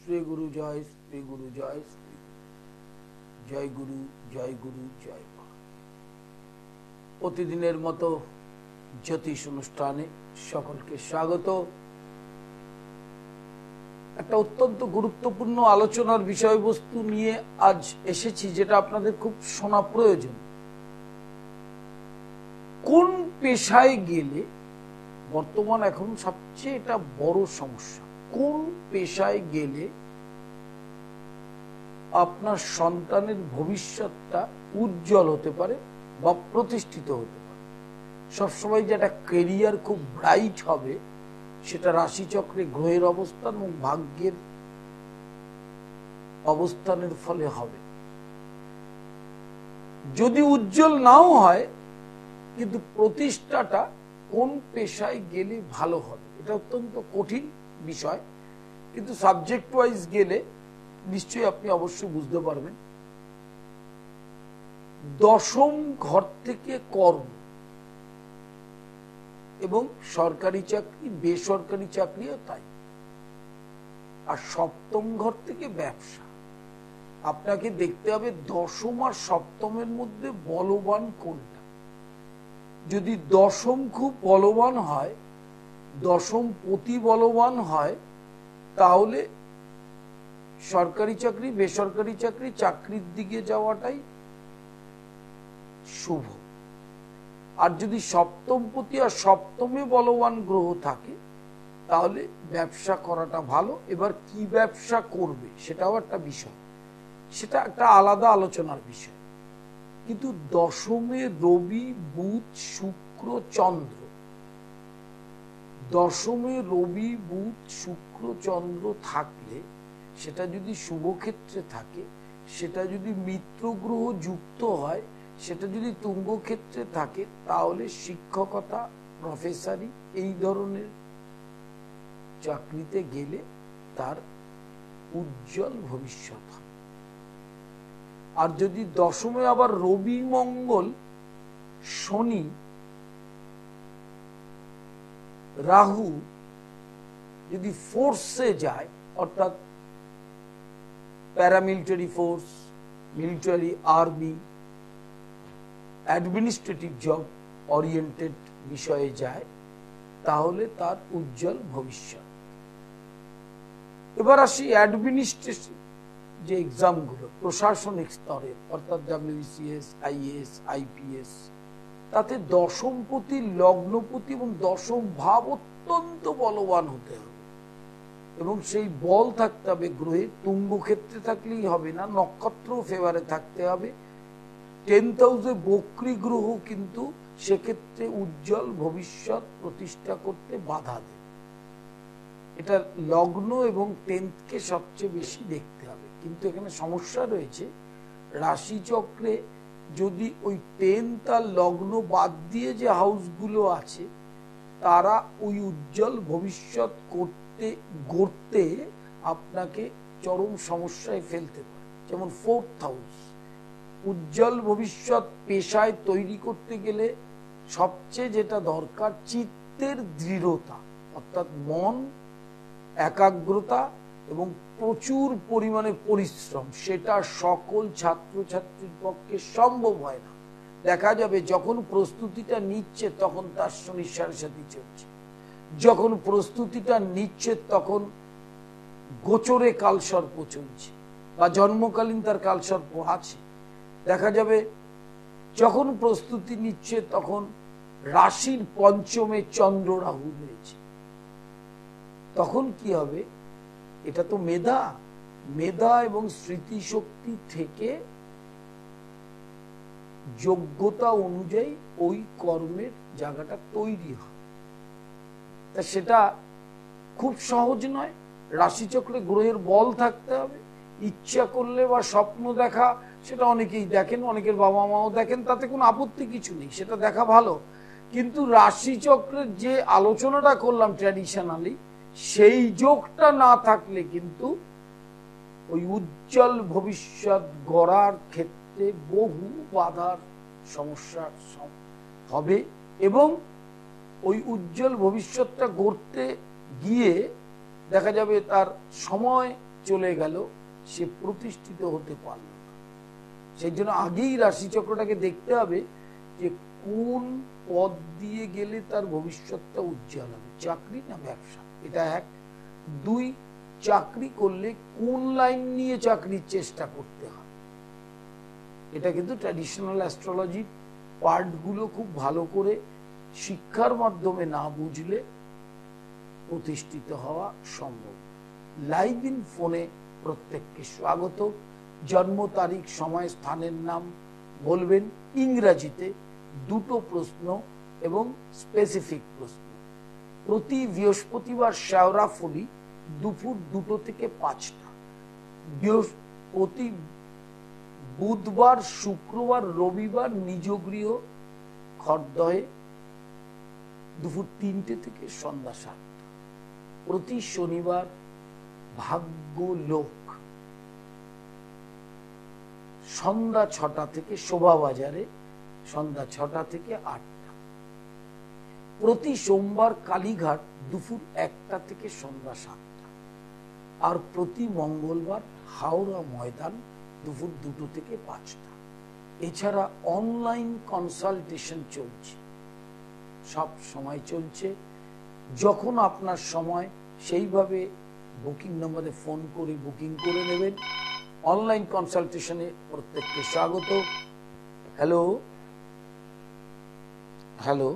শ্রী গুরু জয়, শ্রী গুরু জয়, শ্রী জয় গুরু, জয় গুরু, জয় মা। প্রতিদিনের মতো জ্যোতিষ অনুষ্ঠানে সকলকে স্বাগত। একটা অত্যন্ত গুরুত্বপূর্ণ আলোচনার বিষয়বস্তু নিয়ে আজ এসেছি, যেটা আপনাদের খুব শোনা প্রয়োজন। কোন পেশায় গেলে বর্তমান এখন সবচেয়ে এটা বড় সমস্যা, কোন পেশায় গেলে আপনার সন্তানের ভবিষ্যৎটা উজ্জ্বল হতে পারে বা প্রতিষ্ঠিত হতে পারে। সবসময় যেটা ক্যারিয়ার খুব ব্রাইট হবে, সেটা রাশিচক্রে গ্রহের অবস্থান এবং ভাগ্যের অবস্থানের ফলে হবে। যদি উজ্জ্বল নাও হয়, কিন্তু প্রতিষ্ঠাটা কোন পেশায় গেলে ভালো হবে, এটা অত্যন্ত কঠিন বিষয়। কিন্তু সাবজেক্ট ওয়াইজ গেলে নিশ্চয়ই আপনি অবশ্যই বুঝতে পারবেন। দশম ঘর থেকে কর্ম এবং সরকারি চাকরি, বেসরকারি চাকরিও তাই। আর সপ্তম ঘর থেকে ব্যবসা। আপনাকে দেখতে হবে দশম আর সপ্তমের মধ্যে বলবান কোনটা। যদি দশম খুব বলবান হয়, দশম পতি বলবান হয়, তাহলে সরকারি চাকরি, বেসরকারি চাকরি, চাকরির দিকে যাওয়াটাই শুভ। আর যদি সপ্তম পতি আর সপ্তমে বলবান গ্রহ থাকে, তাহলে ব্যবসা করাটা ভালো। এবার কি ব্যবসা করবে সেটাও একটা বিষয়, সেটা একটা আলাদা আলোচনার বিষয়। কিন্তু দশমে রবি, বুধ, শুক্র, চন্দ্র, দশমে রবি, বুধ, শুক্র, চন্দ্র থাকলে, সেটা যদি শুভ ক্ষেত্রে থাকে, সেটা যদি মিত্র গ্রহ যুক্ত হয়, সেটা যদি তুঙ্গ ক্ষেত্রে থাকে, তাহলে শিক্ষকতা, প্রফেসরি, এই ধরনের চাকরিতে গেলে তার উজ্জ্বল ভবিষ্যৎ হয়। আর যদি দশমে আবার রবি, মঙ্গল, শনি, রাহু যদি ফোর্সে যায়, অর্থাৎ paramilitary force, military, army, administrative job oriented বিষয়ে যায়, তাহলে তার উজ্জ্বল ভবিষ্যৎ। এবার আসি অ্যাডমিনিস্ট্রেটিভ যে এক্সামগুলো প্রশাসনিক স্তরে, অর্থাৎ WBCS, IAS, IPS, তাতে দশমপতি, লগ্নপতি এবং দশম ভাব অত্যন্ত বলবান হতে হবে এবং সেই বল থাকতে হবে গ্রহে। তুঙ্গ ক্ষেত্রে থাকলেই হবে না, নক্ষত্র ফেভারে থাকতে হবে। 10th হাউসে বক্রী গ্রহ কিন্তু সেক্ষেত্রে উজ্জ্বল ভবিষ্যৎ প্রতিষ্ঠা করতে বাধা দেয়। এটা লগ্ন এবং 10th-কে সবচেয়ে বেশি দেখতে হবে। কিন্তু এখানে সমস্যা রয়েছে, রাশিচক্রে যদি ওই 10th আর লগ্ন বাদ দিয়ে যে হাউসগুলো আছে, তারা ওই উজ্জ্বল ভবিষ্যৎ গড়তে আপনাকে চরম সমস্যায় ফেলতে পারে। যেমন 4th হাউস, উজ্জ্বল ভবিষ্যৎ পেশায় তৈরি করতে গেলে সবচেয়ে যেটা দরকার, চিত্তের দৃঢ়তা, অর্থাৎ মন, একাগ্রতা এবং প্রচুর পরিমাণে পরিশ্রম। সেটা সকল ছাত্রছাত্রীর পক্ষে সম্ভব হয় না। দেখা যাবে যখন প্রস্তুতিটা নিচ্ছে, তখন তার শনির সাড়ে চলছে। যখন প্রস্তুতিটা নিচ্ছে, তখন গোচরে কালসর্প চলছে বা জন্মকালীন তার কালসর্প আছে। দেখা যাবে যখন প্রস্তুতি নিচ্ছে, তখন রাশির পঞ্চমে চন্দ্র রাহু রয়েছে। তখন কি হবে? এটা তো মেধা এবং স্মৃতিশক্তি থেকে যোগ্যতা অনুযায়ী ওই কর্মের জায়গাটা তৈরি হয়। তা সেটা খুব সহজ নয়। রাশিচক্রে গ্রহের বল থাকতে হবে। ইচ্ছা করলে বা স্বপ্ন দেখা, সেটা অনেকেই দেখেন, অনেকের বাবা মাও দেখেন, তাতে কোনো আপত্তি কিছু নেই, সেটা দেখা ভালো। কিন্তু রাশিচক্রের যে আলোচনাটা করলাম ট্র্যাডিশনালি, সেই যোগটা না থাকলে কিন্তু ওই উজ্জ্বল ভবিষ্যৎ গড়ার ক্ষেত্রে বহু বাধার সমস্যা হবে এবং ওই উজ্জ্বল ভবিষ্যৎটা গড়তে গিয়ে দেখা যাবে তার সময় চলে গেল, সে প্রতিষ্ঠিত হতে পারল না। সেই জন্য আগেই রাশিচক্রটাকে দেখতে হবে যে কোন পদ দিয়ে গেলে তার ভবিষ্যৎটা উজ্জ্বল হবে, চাকরি না ব্যবসা, এটা এক। দুই, চাকরি করলে কোন লাইন নিয়ে চাকরির চেষ্টা করতে হয়। এটা কিন্তু ট্র্যাডিশনাল অ্যাস্ট্রোলজির পার্টগুলো খুব ভালো করে শিক্ষার মাধ্যমে না বুঝলে প্রতিষ্ঠিত হওয়া সম্ভব। লাইভ ইন ফোনে প্রত্যেককে স্বাগত। জন্ম তারিখ, সময়, স্থানের নাম বলবেন, ইংরাজিতে দুটো প্রশ্ন এবং স্পেসিফিক প্রশ্ন। প্রতি বৃহস্পতিবার শেওড়া ফুলি দুপুর 2টো থেকে 5টা, প্রতি বুধবার, শুক্রবার, রবিবার নিজ গৃহ খড়দহে দুপুর 3টে থেকে সন্ধ্যা 7টা। প্রতি শনিবার ভাগ্য লোক সন্ধ্যা 6টা থেকে শোভাবাজারে সন্ধ্যা 6টা থেকে 8টা। প্রতি সোমবার কালীঘাট দুপুর 1টা থেকে সন্ধ্যা 7টা। আর প্রতি মঙ্গলবার হাওড়া ময়দান দুপুর 2টো থেকে 5টা। এছাড়া অনলাইন কনসালটেশন চলছে, সব সময় চলছে। যখন আপনার সময় সেইভাবে বুকিং নম্বরে ফোন করে বুকিং করে নেবেন। অনলাইন কনসালটেশনে প্রত্যেককে স্বাগত। হ্যালো হ্যালো,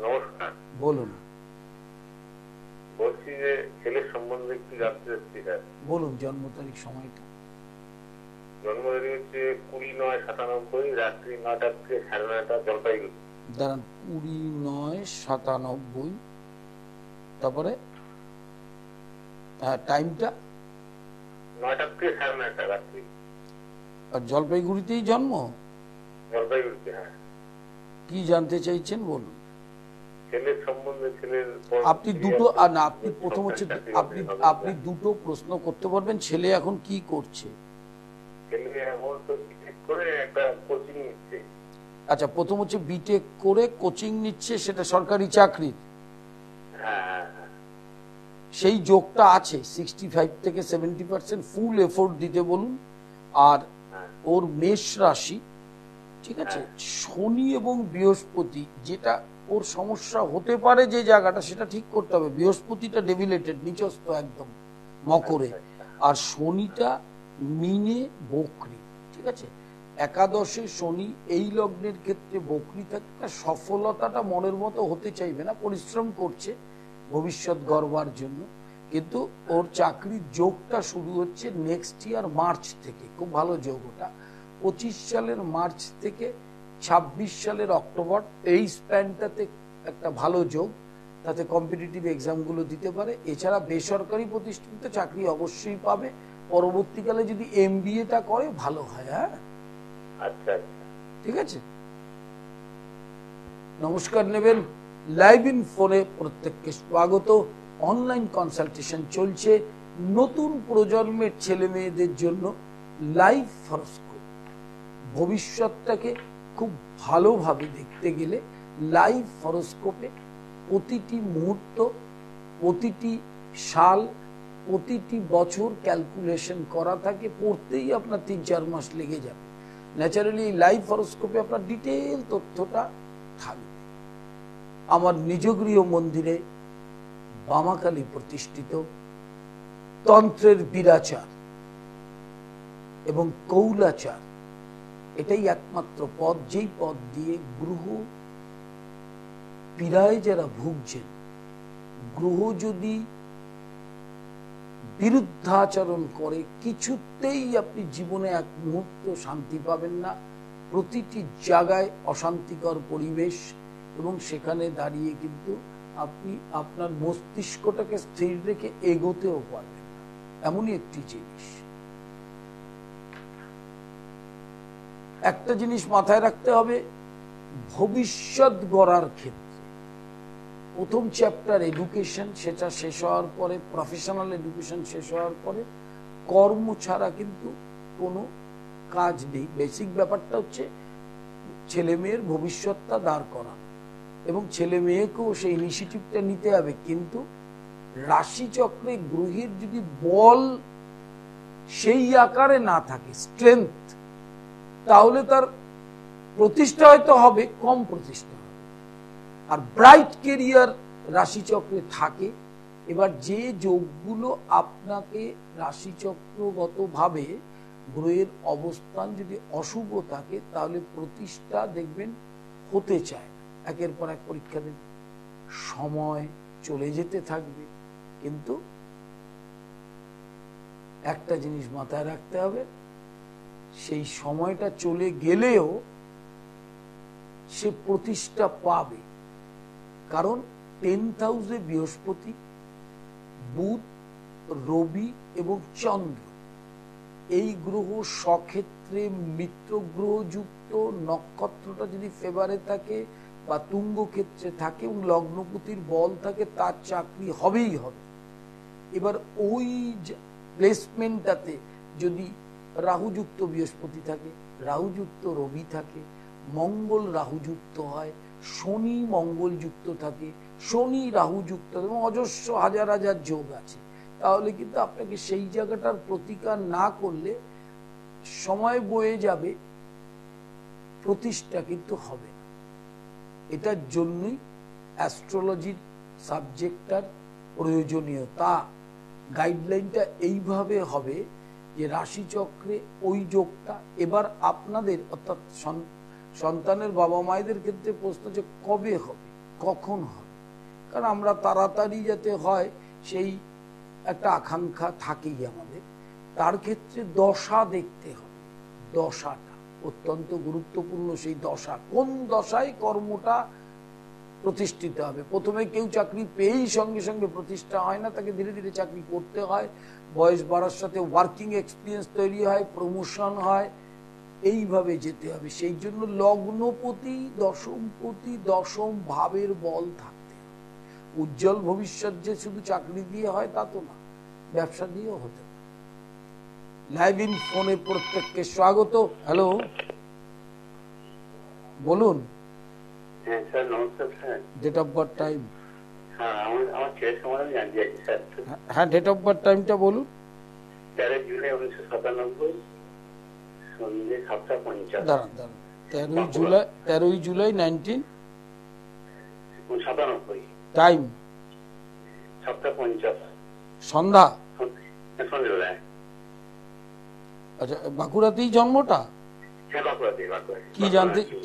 নমস্কার, বলুন। বলছি যে ছেলের সম্বন্ধে একটু জানতে চাচ্ছি স্যার। বলুন জন্ম তারিখ, সময়টা। জন্ম তারিখ হচ্ছে 20/9/97, রাত্রি 9টা থেকে 9:30 জলপাইগুড়ি। দাঁড়ান, 20/9/97, তারপরে টাইমটা 9টা থেকে 9:30 রাত্রি। আর জলপাইগুড়িতেই জন্ম? জলপাইগুড়িতে, হ্যাঁ। কি জানতে চাইছেন বলুন। ছেলের সম্বন্ধে, ছেলের আপনি দুটো, না আপনি প্রথম হচ্ছে আপনি দুটো প্রশ্ন করতে পারবেন। ছেলে এখন কি করছে? ছেলে এখন তো বিটেক করে একটা কোচিং নিচ্ছে। আচ্ছা, প্রথম হচ্ছে বিটেক করে কোচিং নিচ্ছে, সেটা সরকারি চাকরি। হ্যাঁ, সেই যোগটা আছে, 65 থেকে 70% ফুল এফোর্ট দিতে বলুন। আর ওর মেষ রাশি, ঠিক আছে, শনি এবং বৃহস্পতি, যেটা ওর সমস্যা হতে পারে যে জায়গাটা, সেটা ঠিক করতে হবে। বৃহস্পতিটা ডেভিলেটেড, নিচস্থ একদম মকরে, আর শনিটা মিনে বকরি, ঠিক আছে। একাদশে শনি এই লগ্নের ক্ষেত্রে বকরি থাকলে সফলতাটা মনের মতো হতে চাইবে না, পরিশ্রম করছে ভবিষ্যৎ গড়বার জন্য, কিন্তু ওর চাকরির যোগটা শুরু হচ্ছে নেক্সট ইয়ার মার্চ থেকে। খুব ভালো যোগ ওটা, 25 সালের মার্চ থেকে 26 সালের অক্টোবর, এই স্প্যানটাতে একটা ভালো যোগ। তাতে কম্পিটিটিভ এক্সামগুলো দিতে পারে। এছাড়া বেসরকারি প্রতিষ্ঠানে চাকরি অবশ্যই পাবে। পরবর্তীকালে যদি MBA-টা করে ভালো হয়। হ্যাঁ, আচ্ছা, ঠিক আছে, নমস্কার নেবেন। লাইভ ইন ফোনে প্রত্যেককে স্বাগত। অনলাইন কনসালটেশন চলছে নতুন প্রজন্মের ছেলে মেয়েদের জন্য। লাইভ হরোস্কোপ, ভবিষ্যৎটাকে খুব ভালোভাবে দেখতে গেলে লাইভ হরোস্কোপে প্রতিটি মুহূর্ত, প্রতিটি সাল, প্রতিটি বছর ক্যালকুলেশন করা থাকে। পড়তেই আপনার 3-4 মাস লেগে যাবে। ন্যাচারালি লাইভ হরোস্কোপে আপনার ডিটেল তথ্যটা থাকবে। আমার নিজ গৃহ মন্দিরে বামাকালী প্রতিষ্ঠিত তন্ত্রের বীরাচার এবং কৌলাচার, এটাই একমাত্র পথ, যেই পথ দিয়ে গ্রহ পীড়ায় যারা ভুগছেন, গ্রহ যদি বিরুদ্ধাচরণ করে কিছুতেই আপনি জীবনে এক মুহূর্ত শান্তি পাবেন না। প্রতিটি জায়গায় অশান্তিকর পরিবেশ, এবং সেখানে দাঁড়িয়ে কিন্তু আপনি আপনার মস্তিষ্কটাকে স্থির রেখে এগোতেও পারবেন না, এমনই একটি জিনিস। একটা জিনিস মাথায় রাখতে হবে, ভবিষ্যৎ গড়ার ক্ষেত্রে প্রথম চ্যাপ্টার এডুকেশন, সেটা শেষ হওয়ার পরে প্রফেশনাল এডুকেশন শেষ হওয়ার পরে কর্ম ছাড়া কিন্তু কোনো কাজ নেই। বেসিক ব্যাপারটা হচ্ছে ছেলে মেয়ের ভবিষ্যৎটা দাঁড় করানো, এবং ছেলে মেয়েকেও সেই ইনিশিয়েটিভটা নিতে হবে। কিন্তু রাশিচক্রে গ্রহের যদি বল সেই আকারে না থাকে, স্ট্রেংথ, তাহলে তার প্রতিষ্ঠা হয়তো হবে, কম প্রতিষ্ঠা হবে। আর ব্রাইট কেরিয়ার রাশিচক্রে থাকে। এবার যে যোগগুলো আপনাকে রাশিচক্রগত ভাবে গ্রহের অবস্থান যদি অশুভ থাকে, তাহলে প্রতিষ্ঠা দেখবেন হতে চায় না। একের পর এক পরীক্ষা দেবে, সময় চলে যেতে থাকবে। কিন্তু একটা জিনিস মাথায় রাখতে হবে, সেই সময়টা চলে গেলেও সে প্রতিষ্ঠা পাবে। কারণ 10th হাউসে বৃহস্পতি, বুধ, রবি এবং চন্দ্র, এই গ্রহ স্বক্ষেত্রে মিত্র গ্রহ যুক্ত, নক্ষত্রটা যদি ফেভারে থাকে বা তুঙ্গ ক্ষেত্রে থাকে এবং লগ্নপতির বল থাকে, তার চাকরি হবেই হবে। এবার ওই প্লেসমেন্টটাতে যদি রাহুযুক্ত বৃহস্পতি থাকে, রাহুযুক্ত রবি থাকে, মঙ্গল রাহুযুক্ত হয়, শনি মঙ্গল যুক্ত থাকে, শনি রাহুযুক্ত এবং অজস্র হাজার হাজার যোগ আছে, তাহলে কিন্তু আপনাকে সেই জায়গাটার প্রতিকার না করলে সময় বয়ে যাবে, প্রতিষ্ঠা কিন্তু হবে না। এটার জন্যই অ্যাস্ট্রোলজির সাবজেক্টটার প্রয়োজনীয়তা। গাইডলাইনটা এইভাবে হবে যে রাশিচক্রে ওই যোগটা, এবার আপনাদের অর্থাৎ সন্তানের বাবা মায়েদের ক্ষেত্রে প্রশ্ন যে কবে হবে, কখন হবে। কারণ আমরা তাড়াতাড়ি যাতে হয় সেই একটা আকাঙ্ক্ষা থাকেই আমাদের। তার ক্ষেত্রে দশা দেখতে হবে, দশাটা অত্যন্ত গুরুত্বপূর্ণ। সেই দশা, কোন দশায় কর্মটা প্রতিষ্ঠিত হবে। প্রথমে কেউ চাকরি পেয়েই সঙ্গে সঙ্গে প্রতিষ্ঠা হয় না, তাকে ধীরে ধীরে চাকরি করতে হয়, বয়স বাড়ার সাথে ওয়ার্কিং এক্সপিরিয়েন্স তৈরি হয়, প্রমোশন হয়, এইভাবে যেতে হবে। সেই জন্য লগ্নপতি, দশমপতি, দশম ভাবের বল থাকতে হবে। উজ্জ্বল ভবিষ্যৎ যে শুধু চাকরি দিয়ে হয় তা তো না, ব্যবসা দিয়েও হতে পারে। লাইভ ইন ফোনে প্রত্যেককে স্বাগত। হ্যালো, বলুন। হ্যাঁ স্যার, নমস্কার sir. Date of birth, time. হ্যাঁ, আমার ছেলের সম্বন্ধে জানতে চাইছি স্যার। হ্যাঁ, ডেট অফ বার্থ, টাইমটা বলুন। 13 জুলাই 1997, সন্ধ্যে 7:50। দাঁড়ান দাঁড়ান, 13ই জুলাই 1997, টাইম 7:50 সন্ধ্যা। সন্ধ্যেবেলায়। আচ্ছা, বাঁকুড়াতেই জন্মটা? হ্যাঁ, বাঁকুড়াতে।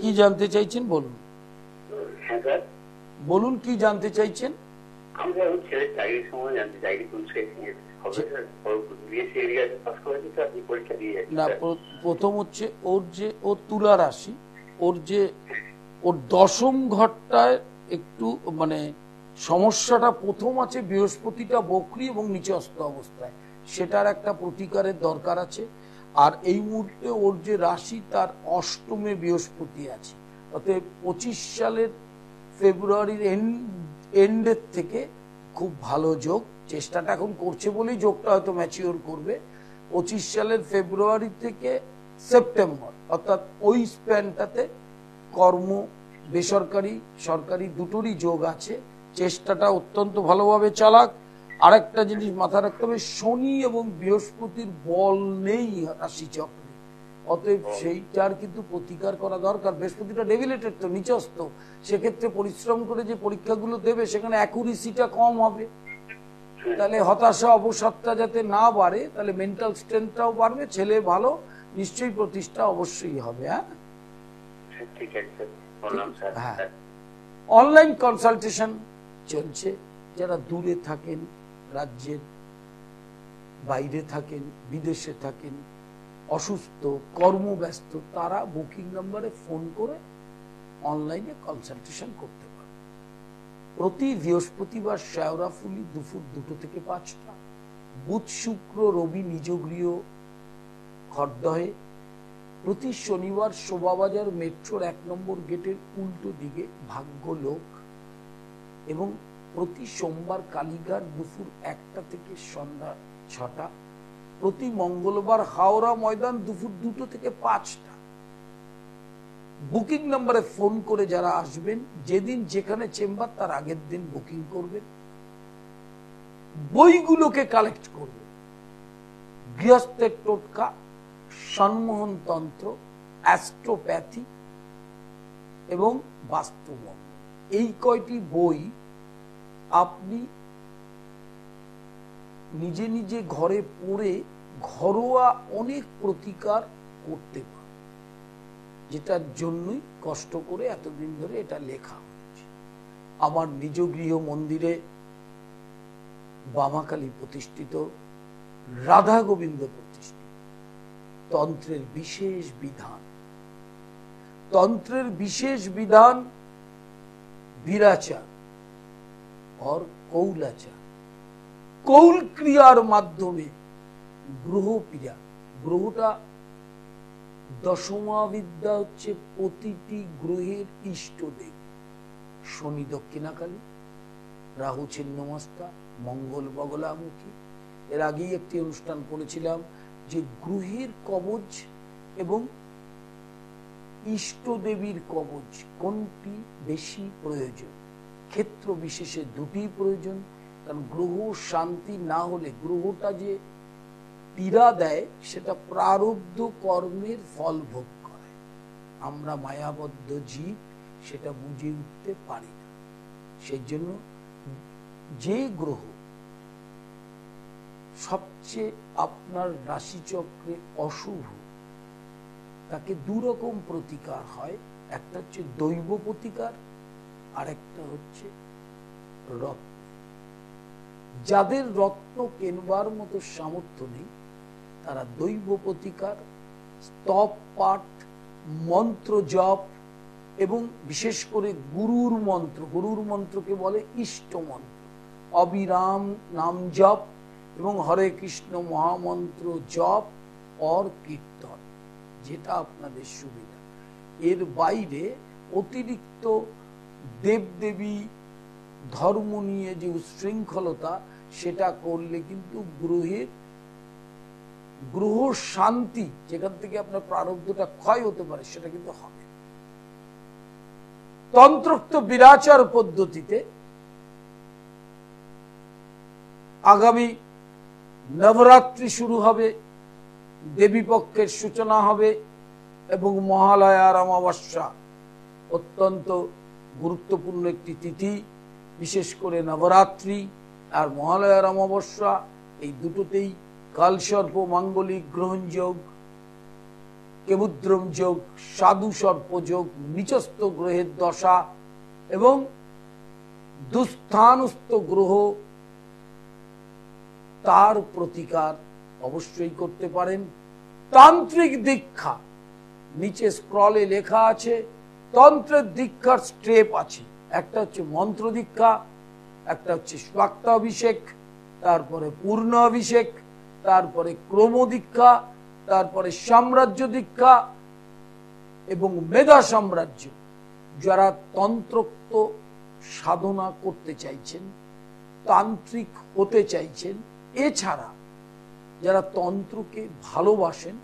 কি জানতে চাইছেন বলুন। হ্যাঁ স্যার, বলুন কি জানতে চাইছেন। আমরা ছেলের চাকরির সময় জানতে, চাকরি তুলছে পরীক্ষা দিয়ে না, প্রথম হচ্ছে ওর তুলা রাশি, ওর দশম ঘরটায় একটু মানে সমস্যাটা প্রথম আছে, বৃহস্পতিটা বক্রী এবং নিচস্থ অবস্থায়, সেটার একটা প্রতিকারের দরকার আছে। আর এই মুহূর্তে ওর যে রাশি তার অষ্টমে বৃহস্পতি আছে, অতএব 25 সালের ফেব্রুয়ারির এন্ডের থেকে খুব ভালো যোগ, চেষ্টাটা এখন করছে বলেই যোগটা হয়তো ম্যাচিওর করবে। 25 সালের ফেব্রুয়ারি থেকে সেপ্টেম্বর, অর্থাৎ ওই স্প্যানটাতে কর্ম, বেসরকারি সরকারি দুটোরই যোগ আছে। চেষ্টাটা অত্যন্ত ভালোভাবে চালাক। আরেকটা জিনিস মাথায় রাখতে হবে, শনি এবং বৃহস্পতির বল নেই রাশিচক্রে, অতএব সেইটার কিন্তু প্রতিকার করা দরকার। বৃহস্পতিটা ডেভিলেটেড তো, নিচস্থ, সেক্ষেত্রে পরিশ্রম করে যে পরীক্ষাগুলো দেবে সেখানে অ্যাকুরেসিটা কম হবে। তাহলে হতাশা অবসাদটা যাতে না বাড়ে, তাহলে মেন্টাল স্ট্রেংথটাও বাড়বে, ছেলে ভালো, নিশ্চয়ই প্রতিষ্ঠা অবশ্যই হবে। হ্যাঁ, হ্যাঁ, অনলাইন কনসালটেশন চলছে। যারা দূরে থাকেন, রাজ্যের বাইরে থাকেন, বিদেশে থাকেন, অসুস্থ, কর্মব্যস্ত, তারা বুকিং নাম্বারে ফোন করে অনলাইনে কনসালটেশন করতে পারে। প্রতি বৃহস্পতিবার শেওড়াফুলি দুপুর 2টো থেকে 5টা, বুধ শুক্র রবি নিজ গৃহ খড়দহে, প্রতি শনিবার শোভাবাজার মেট্রোর 1 নম্বর গেটের উল্টো দিকে ভাগ্যলোক, এবং প্রতি সোমবার কালীঘাট দুপুর 1টা থেকে সন্ধ্যা 6টা, প্রতি মঙ্গলবার হাওড়া ময়দান দুপুর 2টো থেকে 5টা। বুকিং নাম্বারে ফোন করে যারা আসবেন, যেদিন যেখানে চেম্বার তার আগের দিন বুকিং করবেন, বইগুলোকে কালেক্ট করবেন, গৃহস্থের টোটকা, সম্মোহন তন্ত্র, অ্যাস্ট্রোপ্যাথি এবং বাস্তুমন্ত্র, এই কয়টি বই আপনি নিজে নিজে ঘরে পড়ে ঘরোয়া অনেক প্রতিকার করতে পারেন, যেটার জন্যই কষ্ট করে এতদিন ধরে এটা লেখা হয়েছে। আমার নিজ গৃহ মন্দিরে বামাকালী প্রতিষ্ঠিত, রাধা গোবিন্দ প্রতিষ্ঠিত, তন্ত্রের বিশেষ বিধান, তন্ত্রের বিশেষ বিধান বীরাচার और কৌলাচার, কৌল ক্রিয়ার মাধ্যমে গ্রহ পীড়া, গ্রহটা দশমাবিদ্যা হচ্ছে প্রতিটি গ্রহের ইষ্টদেব। শনি দক্ষিণাকালী, রাহু ছিন্নমস্তা, মঙ্গল বগলামুখী। এর আগেই একটি অনুষ্ঠান করেছিলাম যে গ্রহের কবচ এবং ইষ্টদেবীর কবচ কোনটি বেশি প্রয়োজন। ক্ষেত্র বিশেষে দুটি প্রয়োজন, কারণ গ্রহ শান্তি না হলে গ্রহটা যে পীড়া দেয় সেটা প্রারব্ধ কর্মের ফল ভোগ করে। আমরা মায়াবদ্ধ জীব, সেটা বুঝে উঠতে পারি না। সেই জন্য যে গ্রহ সবচেয়ে আপনার রাশিচক্রে অশুভ, তাকে দুরকম প্রতিকার হয়। একটা হচ্ছে দৈব প্রতিকার, আর একটা হচ্ছে রত্ন। যাদের রত্ন কেনবার মতো সামর্থ্য নেই, তারা দৈব প্রতিকার, স্তব পাঠ, মন্ত্র জপ এবং বিশেষ করে গুরুর মন্ত্র, গুরুর মন্ত্রকে বলে ইষ্ট মন্ত্র, অবিরাম নাম জপ এবং হরে কৃষ্ণ মহামন্ত্র জপ और কীর্তন, যেটা আপনাদের সুবিধা। এর বাইরে অতিরিক্ত দেবদেবী ধর্ম নিয়ে যে উশৃঙ্খলতা, সেটা করলে কিন্তু গ্রহ শান্তি, যেখান থেকে আপনার প্রারব্ধটা ক্ষয় হতে পারে, সেটা কিন্তু হবে। তন্ত্রোক্ত বীরাচার পদ্ধতিতে আগামী নবরাত্রি শুরু হবে, দেবী পক্ষের সূচনা হবে এবং মহালয়ার অমাবস্যা অত্যন্ত গুরুত্বপূর্ণ একটি তিথি। বিশেষ করে নবরাত্রি আর মহালয়ার অমাবস্যা, এই দুটোতেই কালসর্প মাঙ্গলিক গ্রহণযোগ, কেমুদ্রম যোগ, সাধু সর্প যোগ, নিচস্থ গ্রহের দশা এবং দুস্থানস্থ গ্রহ, তার প্রতিকার অবশ্যই করতে পারেন। তান্ত্রিক দীক্ষা, নিচে স্ক্রলে লেখা আছে, তন্ত্রের দীক্ষার স্টেপ আছে। একটা হচ্ছে মন্ত্র দীক্ষা, একটা হচ্ছে স্বাক্তাভিষেক, তারপরে পূর্ণ অভিষেক, তারপরে ক্রম দীক্ষা, তারপরে সাম্রাজ্য দীক্ষা এবং মেধা সাম্রাজ্য। যারা তন্ত্রোক্ত সাধনা করতে চাইছেন, তান্ত্রিক হতে চাইছেন, এছাড়া যারা তন্ত্রকে ভালোবাসেন,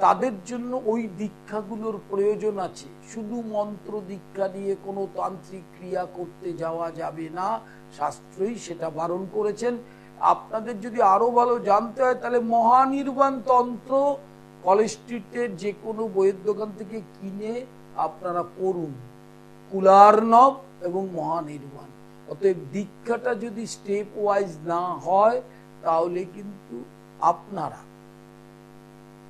তাদের জন্য ওই দীক্ষাগুলোর প্রয়োজন আছে। শুধু মন্ত্র দীক্ষা দিয়ে কোনো তান্ত্রিক ক্রিয়া করতে যাওয়া যাবে না, শাস্ত্রই সেটা বারণ করেছেন। আপনাদের যদি আরো ভালো জানতে হয়, তাহলে মহানির্বাণ তন্ত্র কলেজ স্ট্রিটের যে কোনো বইয়ের দোকান থেকে কিনে আপনারা পড়ুন, কুলার্ণব এবং মহানির্বাণ। অতএব দীক্ষাটা যদি স্টেপ ওয়াইজ না হয়, তাহলে কিন্তু আপনারা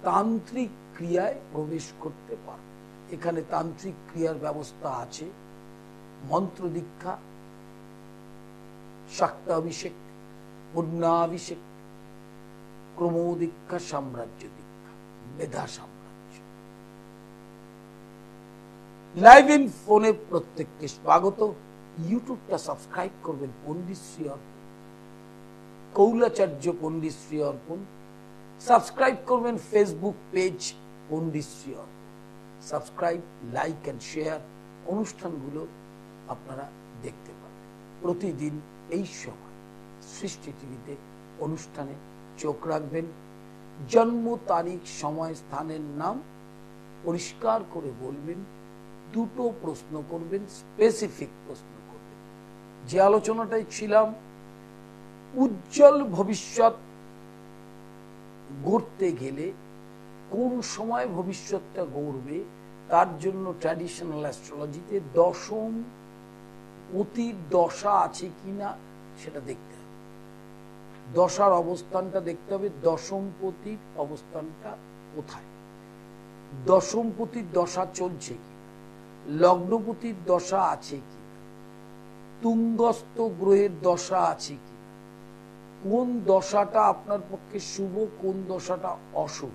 তান্ত্রিক ক্রিয়ায় প্রবেশ করতে পারেন। এখানে তান্ত্রিক ক্রিয়ার ব্যবস্থা আছে, মন্ত্র দীক্ষা, শাক্তাভিষেক, পূর্ণাভিষেক, ক্রম দীক্ষা, সাম্রাজ্য দীক্ষা, মেধা সাম্রাজ্য। লাইভ ইন ফোনে প্রত্যেককে স্বাগত। ইউটিউবটা সাবস্ক্রাইব করবেন পণ্ডিত শ্রী অর্পণ, কৌলাচার্য পণ্ডিত শ্রী অর্পণ। সাবস্ক্রাইব করবেন Facebook page Pandit Shri Arpan. Subscribe, like and share. অনুষ্ঠানগুলো আপনারা দেখতে পাবেন প্রতিদিন এই সময় সৃষ্টি টিভিতে। অনুষ্ঠানে চোখ রাখবেন, জন্ম তারিখ, সময়, স্থানের নাম পরিষ্কার করে বলবেন, দুটো প্রশ্ন করবেন, স্পেসিফিক প্রশ্ন করবেন। যে আলোচনাটাই ছিলাম, উজ্জ্বল ভবিষ্যৎ গড়তে গেলে কোন সময় ভবিষ্যৎটা গড়বে তার জন্য ট্র্যাডিশনাল অ্যাস্ট্রোলজিতে দশম পতির দশা আছে কিনা সেটা দেখতে হবে, দশার অবস্থানটা দেখতে হবে, দশম পতির অবস্থানটা কোথায়, দশমপতির দশা চলছে কি, লগ্নপতির দশা আছে কি, তুঙ্গস্থ গ্রহের দশা আছে কি, কোন দশাটা আপনার পক্ষে শুভ, কোন দশাটা অশুভ,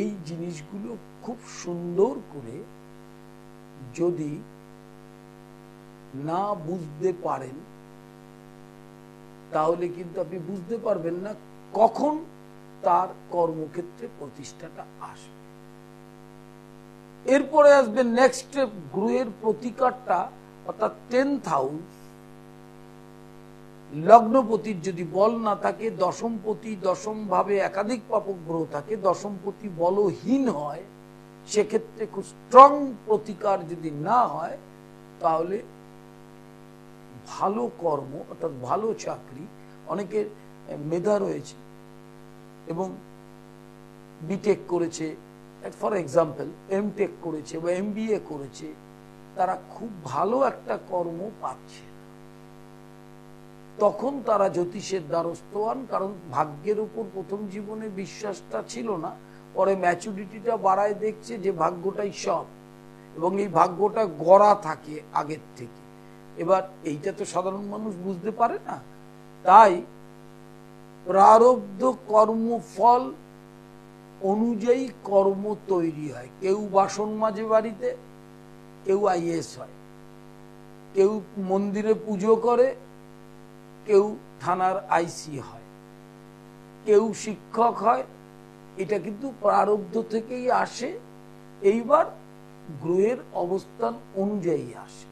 এই জিনিসগুলো খুব সুন্দর করে যদি না বুঝতে পারেন তাহলে কিন্তু আপনি বুঝতে পারবেন না কখন তার কর্মক্ষেত্রে প্রতিষ্ঠাটা আসবে। এরপরে আসবে নেক্সট গ্রহের প্রতিকারটা, অর্থাৎ 10th হাউস। লগ্নপতির যদি বল না থাকে, দশমপতি দশম ভাবে একাধিক পাপক গ্রহ থাকে, দশমপতি বলহীন হয়, সেক্ষেত্রে খুব স্ট্রং প্রতিকার যদি না হয় তাহলে ভালো কর্ম অর্থাৎ ভালো চাকরি, অনেকের মেধা রয়েছে এবং বিটেক করেছে ফর এক্সাম্পল, এমটেক করেছে বা এমবিএ করেছে, তারা খুব ভালো একটা কর্ম পাচ্ছে, তখন তারা জ্যোতিষের দ্বারস্থ হন, কারণ ভাগ্যের উপর প্রথম জীবনে বিশ্বাসটা ছিল না, পরে ম্যাচুরিটিটা বাড়ায় দেখছে যে ভাগ্যটাই সব, এবং এই ভাগ্যটা গড়া থাকে আগের থেকে। এবার এইটা তো সাধারণ মানুষ বুঝতে পারে না, তাই প্রারব্ধ কর্মফল অনুযায়ী কর্ম তৈরি হয়। কেউ বাসন মাজে বাড়িতে, কেউ আইএস হয়, কেউ মন্দিরে পুজো করে, কেউ থানার আইসি হয়, কেউ শিক্ষক হয়, এটা কিন্তু প্রারব্ধ থেকেই আসে। এইবার গ্রহের অবস্থান অনুযায়ী আসে।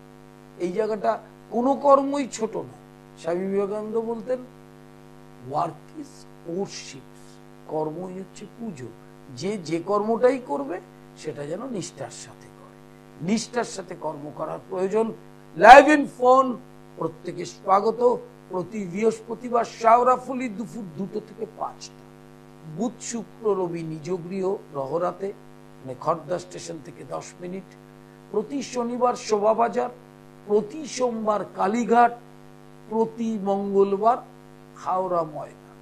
এই জায়গাটা কোনো কর্মই ছোট না। স্বামী বিবেকানন্দ বলতেন ওয়ার্ক ইজ ওরশিপ, কর্মই হচ্ছে পুজো। যে যে কর্মটাই করবে সেটা যেন নিষ্ঠার সাথে করে, নিষ্ঠার সাথে কর্ম করার প্রয়োজন। লাইভ ইন ফোন প্রত্যেকে স্বাগত। প্রতি বৃহস্পতিবার শাওরাফুলি দুপুর 2টা থেকে 5টা, বুধ শুক্র রবি নিজ গৃহ রহরাতে মানে খড়দা স্টেশন থেকে 10 মিনিট, প্রতি শনিবার শোভাবাজার, প্রতি সোমবার কালীঘাট, প্রতি মঙ্গলবার Howrah Maidan.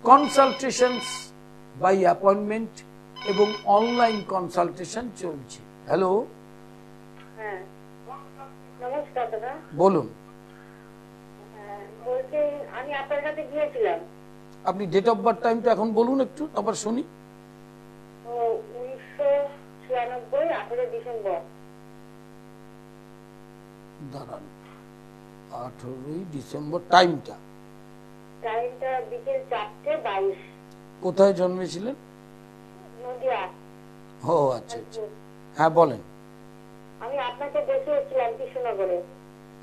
Consultations by appointment এবং অনলাইন কনসালটেশন চলছে। হ্যালো, হ্যাঁ নমস্কার দাদা। বলুন। বলছি আমি আপনার কাছে গিয়েছিলাম। আপনি ডেট অফ বার্থ টাইমটা এখন বলুন একটু, আবার শুনি। 1996 18 ডিসেম্বর। দাঁড়ান, 18ই ডিসেম্বর। টাইমটা বিকেল 4:22। কোথায় জন্মেছিলেন? নদিয়া। ও আচ্ছা আচ্ছা, হ্যাঁ বলেন। আমি আপনাকে দেখে এসেছিলাম কৃষ্ণনগরে।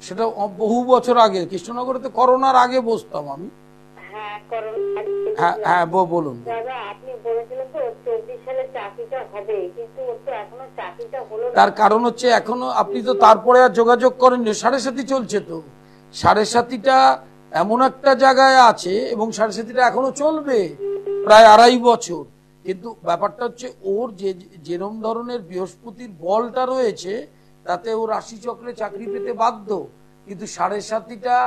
সেটা বহু বছর আগে, কৃষ্ণনগরে তো করোনার আগে বসতাম আমি। হ্যাঁ হ্যাঁ বলুন। দাদা আপনি বলেছিলেন তো 24 সালে চাকরিটা হবে, কিন্তু ওর তো এখনো চাকরিটা হলো না। তার কারণ হচ্ছে এখনো আপনি তো তারপরে আর যোগাযোগ করেননি। 7.5 চলছে তো, 7.5টা এমন একটা জায়গায় আছে এবং 7.5টা এখনো চলবে প্রায় 2.5 বছর। কিন্তু ব্যাপারটা হচ্ছে ওর যেরম ধরনের বৃহস্পতির বলটা রয়েছে তাতে ও রাশিচক্রে চাকরি পেতে বাধ্য, কিন্তু 7.5টা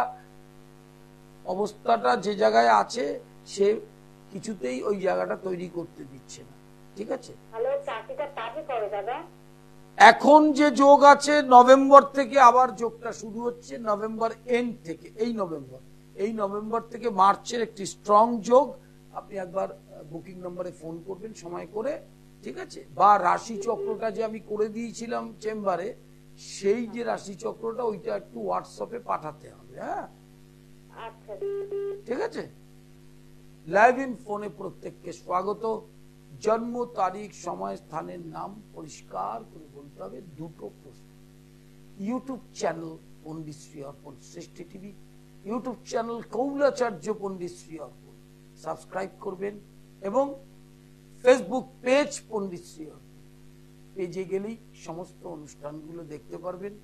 অবস্থাটা যে জায়গায় আছে সে কিছুতেই ওই জায়গাটা তৈরি করতে দিচ্ছে না। ঠিক আছে, তাহলে চাকরিটা পাবে কবে দাদা? এখন যে যোগ আছে নভেম্বর থেকে আবার যোগটা শুরু হচ্ছে, নভেম্বর এন্ড থেকে, এই নভেম্বর থেকে মার্চের একটি স্ট্রং যোগ। আপনি একবার বুকিং নম্বরে ফোন করবেন সময় করে, ঠিক আছে? বা রাশি চক্রটা যে আমি করে দিয়েছিলাম চেম্বারে, সেই যে রাশি চক্রটা ওইটা একটু হোয়াটসঅ্যাপে পাঠাতে হবে। হ্যাঁ আচ্ছা ঠিক আছে। লাইভ ইন ফোনে প্রত্যেককে স্বাগত। জন্ম তারিখ সময় স্থানের নাম পরিষ্কার করে বলতে হবে। 2টো প্রশ্ন। ইউটিউব চ্যানেল পণ্ডিতশ্রী অর্পণ সৃষ্টি টিভি, ইউটিউব চ্যানেল কৌলাচার্য পণ্ডিতশ্রী অর্পণ সাবস্ক্রাইব করবেন, এবং ফেসবুক পেজ পণ্ডিতশ্রী অর্পণ পেজে গেলেই সমস্ত অনুষ্ঠানগুলো দেখতে পারবেন।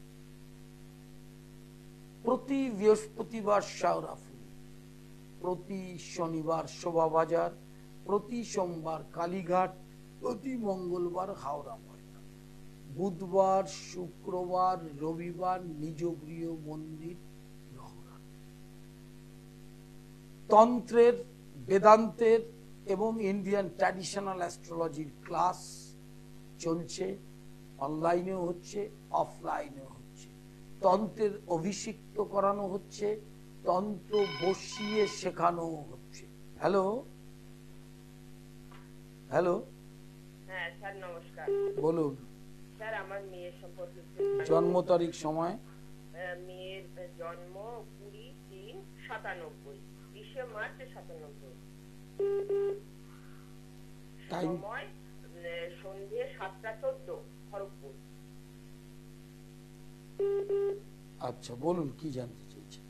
প্রতি বৃহস্পতিবার শাওরাফুলি প্রতি শনিবার শোভাবাজার, প্রতি সোমবার কালীঘাট, প্রতি মঙ্গলবার হাওড়া ময়দান, বুধবার শুক্রবার রবিবার নিজ গৃহ মন্দির লহরা। তন্ত্রের, বেদান্তের এবং ইন্ডিয়ান ট্র্যাডিশনাল অ্যাস্ট্রোলজির ক্লাস চলছে, অনলাইনেও হচ্ছে অফলাইনেও হচ্ছে। তন্ত্রের অভিষিক্ত করানো হচ্ছে, তন্ত্র বসিয়ে শেখানো হচ্ছে। হ্যালো হ্যালো, হ্যাঁ স্যার নমস্কার। বলুন। স্যার আমার মেয়ের সম্পর্কে জন্ম তারিখ, সময়? মেয়ের জন্ম 20/3/97, 20 মার্চ 97। সময় সন্ধ্যে 7টা 14 খড়গপুর। আচ্ছা বলুন, কি জানতে চাইছেন?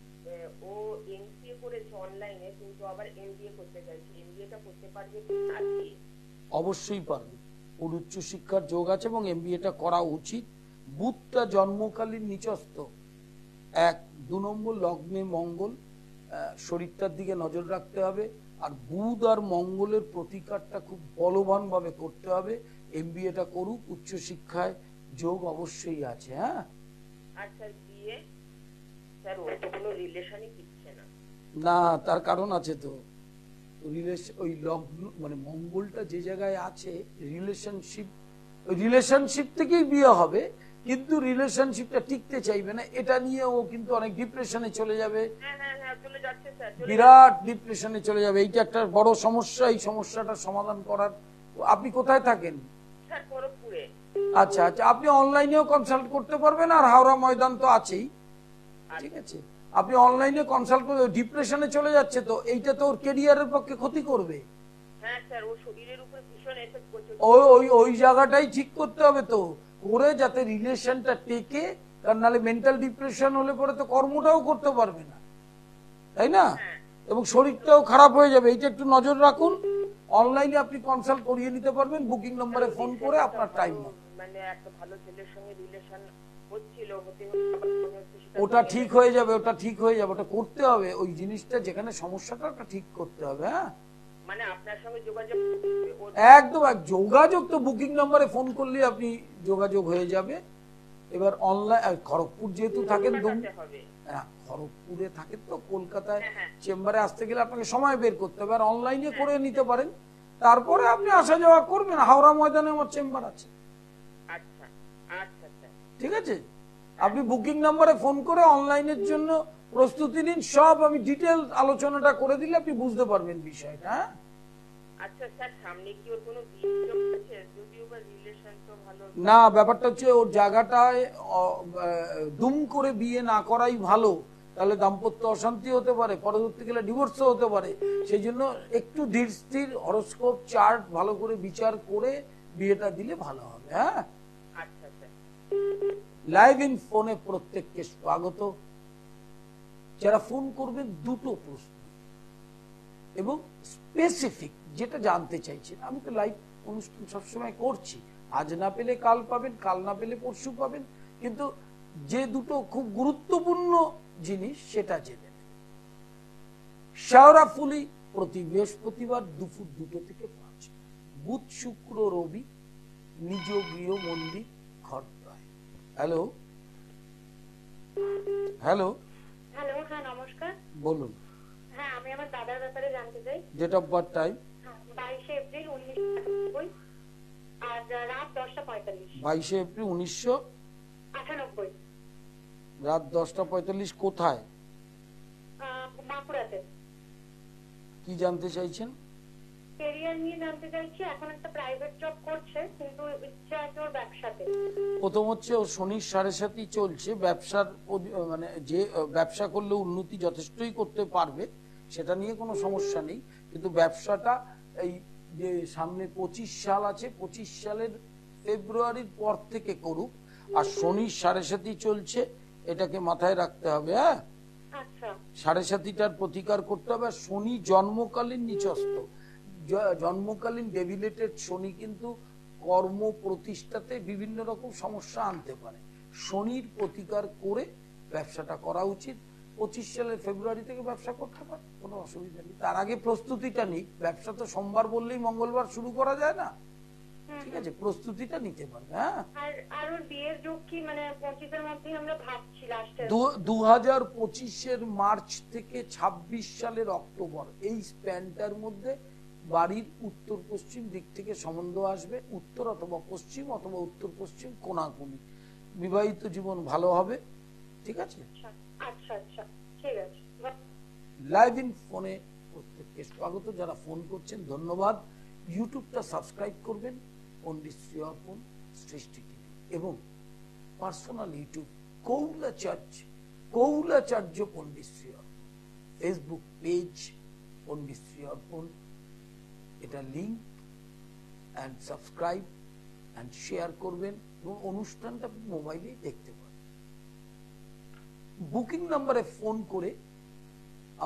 ও এমসিএ করেছে অনলাইনে, কিন্তু আবার এমবিএ করতে চাইছে। এমবিএটা করতে পারবে? অবশ্যই পারবে। ওর উচ্চ শিক্ষার যোগ আছে এবং এমবিএটা করা উচিত। বুধটা জন্মকালীন নিচস্থ, 1, 2 নম্বর লগ্নে মঙ্গল, শরীরটার দিকে নজর রাখতে হবে। আর বুধ আর মঙ্গলের প্রতিকারটা খুব বলবান ভাবে করতে হবে। এমবিএটা করুক, উচ্চ শিক্ষায় যোগ অবশ্যই আছে। হ্যাঁ, আচ্ছা বিয়ে স্যার ও তো কোনো রিলেশনই দিচ্ছে না। না, তার কারণ আছে তো। ওই লগ্ন মানে মঙ্গলটা যে জায়গায় আছে, রিলেশনশিপ থেকেই বিয়ে হবে, কিন্তু রিলেশনশিপটা টিকতে চাইবে না। এটা নিয়ে ও কিন্তু অনেক ডিপ্রেশনে চলে যাবে, বিরাট ডিপ্রেশনে চলে যাবে। এইটা একটা বড় সমস্যা। এই সমস্যাটা সমাধান করার, আপনি কোথায় থাকেন? আচ্ছা আচ্ছা, আপনি অনলাইনেও কনসাল্ট করতে পারবেন, আর হাওড়া ময়দান তো আছেই। ঠিক আছে, আপনি অনলাইনে কনসাল্ট করে, ডিপ্রেশনে চলে যাচ্ছে তো এইটা তো ওর ক্যারিয়ারের পক্ষে ক্ষতি করবে। ওই জায়গাটাই ঠিক করতে হবে তো, করে যাতে রিলেশনটা টেকে। কারণ নাহলে মেন্টাল ডিপ্রেশন হলে পরে তো কর্মটাও করতে পারবে না, তাই না? এবং শরীরটাও খারাপ হয়ে যাবে। এইটা একটু নজর রাখুন। অনলাইনে আপনি কনসাল্ট করিয়ে নিতে পারবেন বুকিং নম্বরে ফোন করে আপনার টাইম মতো। মানে একটা ভালো ছেলের সঙ্গে রিলেশন হচ্ছিল, ওটা ঠিক হয়ে যাবে, ওটা ঠিক হয়ে যাবে। ওটা করতে হবে, ওই জিনিসটা যেখানে সমস্যাটা ওটা ঠিক করতে হবে। হ্যাঁ, মানে আপনার সঙ্গে যোগাযোগ, একদম যোগাযোগ তো বুকিং নম্বরে ফোন করলে আপনি যোগাযোগ হয়ে যাবে। এবার অনলাইন, খড়গপুর যেহেতু থাকেন, খড়গপুরে থাকেন তো, কলকাতায় চেম্বারে আসতে গেলে আপনাকে সময় বের করতে হবে। আর অনলাইনে করে নিতে পারেন, তারপরে আপনি আসা যাওয়া করবেন। হাওড়া ময়দানে আমার চেম্বার আছে। ঠিক আছে, আপনি বুকিং নম্বরে ফোন করে অনলাইনের জন্য প্রস্তুতি নিন। সব আমি ডিটেল আলোচনাটা করে দিলে আপনি বুঝতে পারবেন বিষয়টা। হ্যাঁ, আচ্ছা স্যার, সামনে কি ওর কোনো বিয়ে আছে? যদিও বা রিলেশন তো ভালো না, ব্যাপারটা হচ্ছে ওর জায়গাটায় দুম করে বিয়ে না করাই ভালো। তাহলে দাম্পত্য অশান্তি হতে পারে, পরবর্তী গেলে ডিভোর্সও হতে পারে। সেই জন্য একটু ধীর স্থির হরোস্কোপ চার্ট ভালো করে বিচার করে বিয়েটা দিলে ভালো হবে। হ্যাঁ, লাইভ ইন ফোনে প্রত্যেককে স্বাগত। যারা ফোন করবেন দুটো প্রশ্ন এবং স্পেসিফিক যেটা জানতে চাইছেন। আমি তো লাইভ অনুষ্ঠান সবসময় করছি, আজ না পেলে কাল পাবেন, কাল না পেলে পরশু পাবেন, কিন্তু যে দুটো খুব গুরুত্বপূর্ণ জিনিস সেটা জেনে নেবেন। শেওড়াফুলি প্রতি বৃহস্পতিবার দুপুর 2টো থেকে 5, বুধ শুক্র রবি নিজ গৃহ মন্দির খড়দহ। হ্যালো হ্যালো হ্যালো, হ্যাঁ নমস্কার, বলুন। হ্যাঁ আমি আমার দাদার ব্যাপারে জানতে চাই। Date of birth, time? 22 April 1998 আর রাত 10টা 45। 22 এপ্রিল 1998 রাত 10টা 45। কোথায়? বাঁকুড়াতে। কি জানতে চাইছেন? ক্যারিয়ার নিয়ে জানতে চাইছি। এখন একটা প্রাইভেট জব করছে, কিন্তু ইচ্ছা আছে ওর ব্যবসাতে। প্রথম হচ্ছে ওর শনির 7.5 চলছে। ব্যবসার মানে যে ব্যবসা করলে উন্নতি যথেষ্টই করতে পারবে, সেটা নিয়ে কোনো সমস্যা নেই। কিন্তু ব্যবসাটা এই যে সামনে 25 সাল আছে, 25 সালের ফেব্রুয়ারির পর থেকে করুক। আর শনির 7.5 চলছে, এটাকে মাথায় রাখতে হবে। হ্যাঁ, 7.5টার প্রতিকার করতে হবে। শনি জন্মকালীন নিচস্থ, জন্মকালীন ডেভিলেটেড শনি কিন্তু কর্ম প্রতিষ্ঠাতে বিভিন্ন রকম সমস্যা আনতে পারে। শনির প্রতিকার করে ব্যবসাটা করা উচিত। 25 সালের ফেব্রুয়ারি থেকে ব্যবসা করতে পারে, কোনো অসুবিধা নেই। তার আগে প্রস্তুতিটা নিক, ব্যবসা তো সোমবার বললেই মঙ্গলবার শুরু করা যায় না, ঠিক আছে, প্রস্তুতিটা নিতে পারবে। হ্যাঁ, আর ওর বিয়ের যোগ কি মানে 25-এর মধ্যেই আমরা ভাবছি লাস্টে? 2025-এর মার্চ থেকে 26 সালের অক্টোবর, এই স্প্যানটার মধ্যে বাড়ির উত্তর পশ্চিম দিক থেকে সম্বন্ধ আসবে, উত্তর অথবা পশ্চিম অথবা উত্তর পশ্চিম কোণাকুণি। বিবাহিত জীবন ভালো হবে, ঠিক আছে। আচ্ছা আচ্ছা, ঠিক আছে। লাইভ ইন ফোনে প্রত্যেককে স্বাগত, যারা ফোন করছেন ধন্যবাদ। ইউটিউবটা সাবস্ক্রাইব করবেন, পণ্ডিত শ্রী অর্পণ সৃষ্টি টিভি, এবং পার্সোনাল ইউটিউব কৌলাচার্য পণ্ডিত শ্রী অর্পণ, ফেসবুক পেজ পণ্ডিত শ্রী অর্পণ, এটা link and subscribe and share করবেন, এবং অনুষ্ঠানটা মোবাইলেই দেখতে পারেন। বুকিং নাম্বারে ফোন করে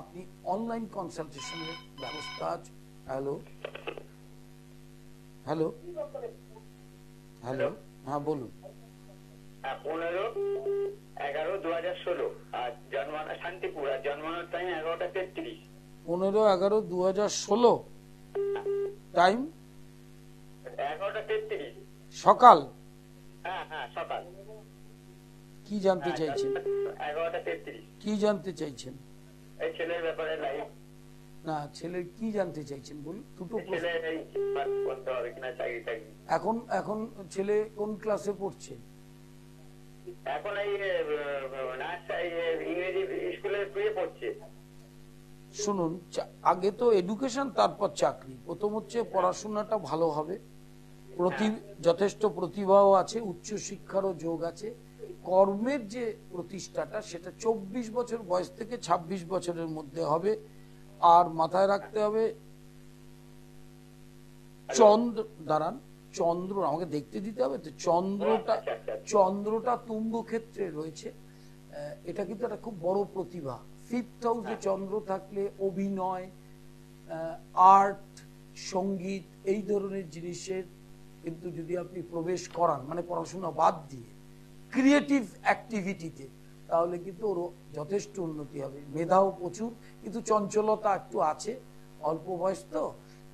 আপনি অনলাইন কনসালটেশনের ব্যবস্থা আছে। হ্যালো হ্যালো হ্যালো, হ্যাঁ বলুন। 15/11/2016 আর জন্ম শান্তিপুর, আর জন্মানোর টাইম 11টা 33। 15/11/2016, টাইম 11টা 33 সকাল। হ্যাঁ হ্যাঁ, সকাল। কি জানতে চাইছেন? 11টা 33। কি জানতে চাইছেন? এই ছেলের ব্যাপারে লাইফ। না, ছেলের কি জানতে চাইছেন বলুন, দুটো প্রশ্ন। ছেলের এই পাস করতে হবে কিনা, চাকরি টাকরি। এখন ছেলে কোন ক্লাসে পড়ছে? এখন এই ইংরেজি স্কুলে পড়ছে। শুনুন, আগে তো এডুকেশন, তারপর চাকরি। প্রথম হচ্ছে পড়াশোনাটা ভালো হবে, যথেষ্ট প্রতিভাও আছে, উচ্চ শিক্ষারও যোগ আছে। কর্মের যে প্রতিষ্ঠাটা সেটা 24 বছর বয়স থেকে 26 বছরের মধ্যে হবে। আর মাথায় রাখতে হবে চন্দ্র আমাকে দেখতে দিতে হবে তো, চন্দ্রটা তুঙ্গ ক্ষেত্রে রয়েছে। এটা কিন্তু একটা খুব বড় প্রতিভা। 5th হাউসে চন্দ্র থাকলে অভিনয়, আর্ট, সঙ্গীত, এই ধরনের জিনিসের কিন্তু যদি আপনি প্রবেশ করান, মানে পড়াশোনা বাদ দিয়ে ক্রিয়েটিভ অ্যাক্টিভিটিতে, তাহলে কিন্তু ওর যথেষ্ট উন্নতি হবে। মেধাও প্রচুর, কিন্তু চঞ্চলতা একটু আছে, অল্প বয়স তো।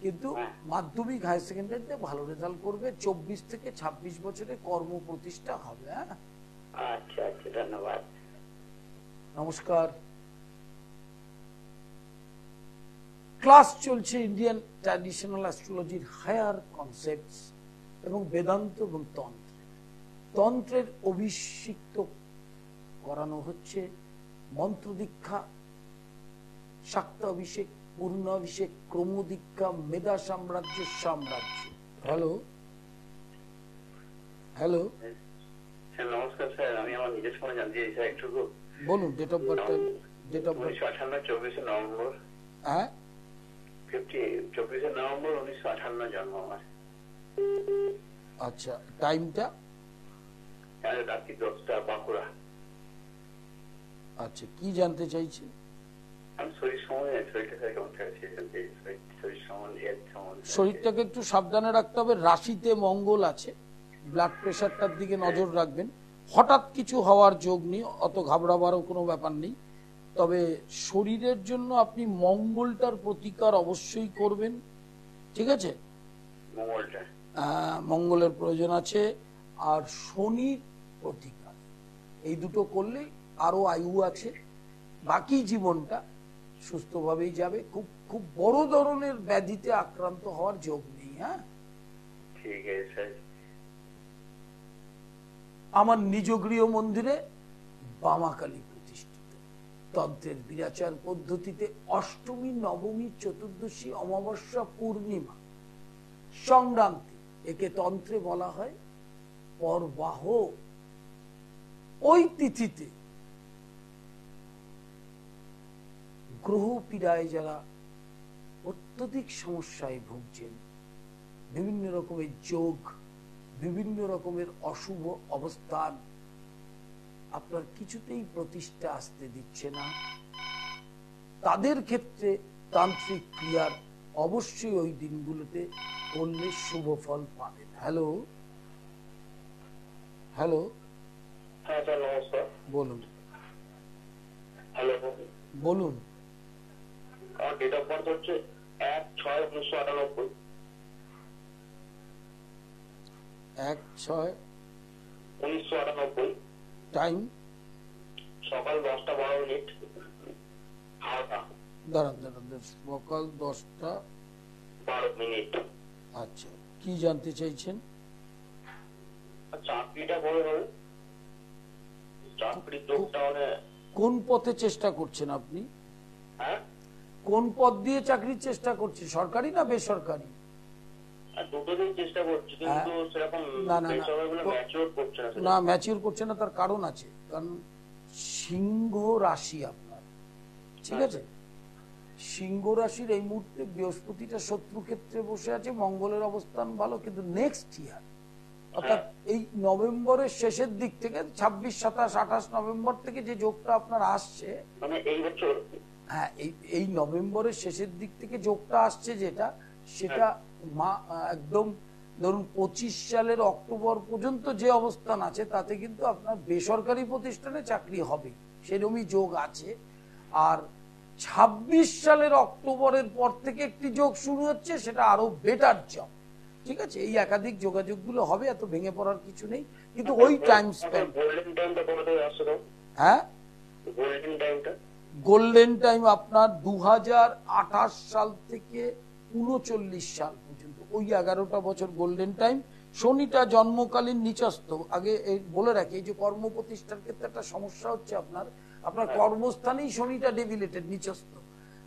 কিন্তু মাধ্যমিক হায়ার সেকেন্ডারিতে ভালো রেজাল্ট করবে। 24 থেকে 26 বছরে কর্ম প্রতিষ্ঠা হবে। হ্যাঁ, আচ্ছা আচ্ছা, ধন্যবাদ, নমস্কার। ক্লাস চলছে ইন্ডিয়ান ট্র্যাডিশনাল অ্যাস্ট্রোলজির হায়ার কনসেপ্টস এবং বেদান্ত এবং তন্ত্রের অভিষিক্ত করানো হচ্ছে। মন্ত্র দীক্ষা, শাক্ত অভিষেক, পূর্ণ অভিষেক, ক্রমদীক্ষা, মেধা সাম্রাজ্য। হ্যালো হ্যালো, নমস্কার স্যার। আমি আমার নিজের সময় জানতে চাই স্যার একটু। বলুন ডেট অফ বার্থ। 1958 24 নভেম্বর। হ্যাঁ, 24 নভেম্বর 1958 জন্ম আমার। আচ্ছা, টাইমটা? রাত্রি 10টা, বাঁকুড়া। আচ্ছা, কি জানতে চাইছেন? আমি শরীর সম্বন্ধে, শরীরটা কেমন থাকছে, শরীর সম্বন্ধে, হেলথ সম্বন্ধে। শরীরটাকে একটু সাবধানে রাখতে হবে। রাশিতে মঙ্গল আছে, ব্লাড প্রেশারটার দিকে নজর রাখবেন। হঠাৎ কিছু হওয়ার যোগ নেই, অত ঘাবড়াবারও কোনো ব্যাপার নেই। তবে শরীরের জন্য আপনি মঙ্গলটার প্রতিকার অবশ্যই করবেন, ঠিক আছে? মঙ্গলের প্রয়োজন আছে। আর শনির প্রতিকার, এই দুটো করলে আরো আয়ু আছে, বাকি জীবনটা সুস্থভাবেই যাবে। খুব খুব বড় ধরনের ব্যাধিতে আক্রান্ত হওয়ার যোগ নেই। হ্যাঁ, ঠিক আছে স্যার। আমার নিজ গৃহ মন্দিরে বামাকালী প্রতিষ্ঠিত। তন্ত্রের বিরাচার পদ্ধতিতে অষ্টমী, নবমী, চতুর্দশী, অমাবস্যা, পূর্ণিমা, সংক্রান্তি, একে তন্ত্রে বলা হয় পরবাহ। ওই তিথিতে গ্রহ পীড়ায় যারা অত্যধিক সমস্যায় ভুগছেন, বিভিন্ন রকমের যোগ, বিভিন্ন রকমের অশুভ অবস্থান আপনার কিছুতেই প্রতিষ্ঠা আসতে দিচ্ছে না, তাদের ক্ষেত্রে তান্ত্রিক ক্রিয়ার অবশ্যই ওই দিনগুলোতে করলে শুভ ফল পাবেন। হ্যালো হ্যালো, হ্যাঁ স্যার, নমস্কার। বলুন। হ্যালো, বলুন। আমার ডেট অফ বার্থ হচ্ছে 1/6/1998। 1/6। টাইম? সকাল 10:12। হাওড়া। দাঁড়ান দাঁড়ান, সকাল 10:12। আচ্ছা, কি জানতে চাইছেন? চাকরিটা কবে হবে? চাকরির যোগটা মানে কোন পথে চেষ্টা করছেন আপনি? হ্যাঁ, কোন পদ দিয়ে চাকরির চেষ্টা করছেন, সরকারি না বেসরকারি? দুটোতেই চেষ্টা করছি, কিন্তু সেরকম না না ম্যাচিওর করছে না। না, ম্যাচিওর করছে না, তার কারণ আছে। কারণ সিংহ রাশি আপনার, ঠিক আছে? সিংহ রাশির এই মুহূর্তে বৃহস্পতিটা শত্রু ক্ষেত্রে বসে আছে, মঙ্গলের অবস্থান ভালো, কিন্তু নেক্সট ইয়ার অর্থাৎ এই নভেম্বরের শেষের দিক থেকে 26, 27, 28 নভেম্বর থেকে যে যোগটা আপনার আসছে, মানে এই বছর, হ্যাঁ এই নভেম্বরের শেষের দিক থেকে যোগটা আসছে যেটা, সেটা একদম ধরুন 25 সালের অক্টোবর পর্যন্ত যে অবস্থান আছে তাতে কিন্তু আপনার বেসরকারি প্রতিষ্ঠানে চাকরি হবে, সেরকমই যোগ আছে। আর 26 সালের অক্টোবরের পর থেকে একটি যোগ শুরু হচ্ছে, সেটা আরো বেটার জব, ঠিক আছে? এই একাধিক যোগাযোগগুলো হবে, এত ভেঙে পড়ার কিছু নেই, কিন্তু ওই টাইম স্প্যান। গোল্ডেন টাইমটা কোথা থেকে আসছে? হ্যাঁ, গোল্ডেন টাইমটা, গোল্ডেন টাইম আপনার 2028 সাল থেকে 39 সাল পর্যন্ত, ওই 11টা বছর গোল্ডেন টাইম। শনিটা জন্মকালীন নিচস্থ। আগে বলে রাখি, এই যে কর্ম প্রতিষ্ঠার ক্ষেত্রে একটা সমস্যা হচ্ছে, আপনার কর্মস্থানেই শনিটা ডেভিলেটেড, নিচস্থ।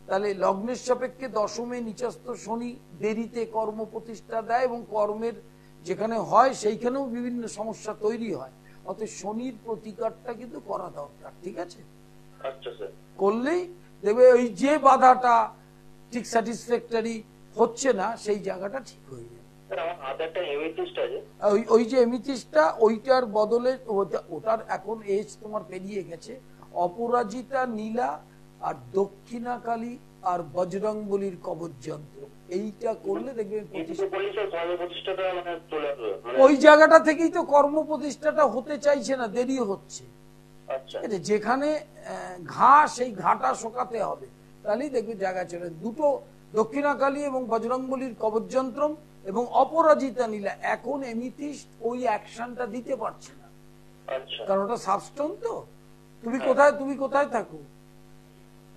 তাহলে লগ্নের সাপেক্ষে দশমে নিচস্থ শনি দেরিতে কর্ম প্রতিষ্ঠা দেয়, এবং কর্মের যেখানে হয় সেইখানেও বিভিন্ন সমস্যা তৈরি হয়। অতএব শনির প্রতিকারটা কিন্তু করা দরকার, ঠিক আছে? আচ্ছা স্যার। করলেই দেখবে ওই যে বাধাটা ঠিক স্যাটিসফ্যাক্টরি হচ্ছে না, সেই জায়গাটা ঠিক হয়ে যাবে। ওই যে এমিথিস্টটা, ওইটার বদলে ওটার এখন এজ তোমার পেরিয়ে গেছে। অপরাজিতা নীলা আর দক্ষিণাকালী আর বজরংবলীর কবচ যন্ত্র, এইটা করলে দেখবে ওই জায়গাটা থেকেই তো কর্ম প্রতিষ্ঠাটা হতে চাইছে না, দেরি হচ্ছে। যেখানে ঘা, সেই ঘাটা শোকাতে হবে, তাহলেই দেখবে জায়গা চলে। দুটো দক্ষিণাকালী এবং বজরংবলীর কবচ যন্ত্র এবং অপরাজিতা নীলা, এখন এমিথিস্ট ওই অ্যাকশনটা দিতে পারছে না, কারণ ওটা সাবস্টোন তো। তুমি কোথায় থাকো?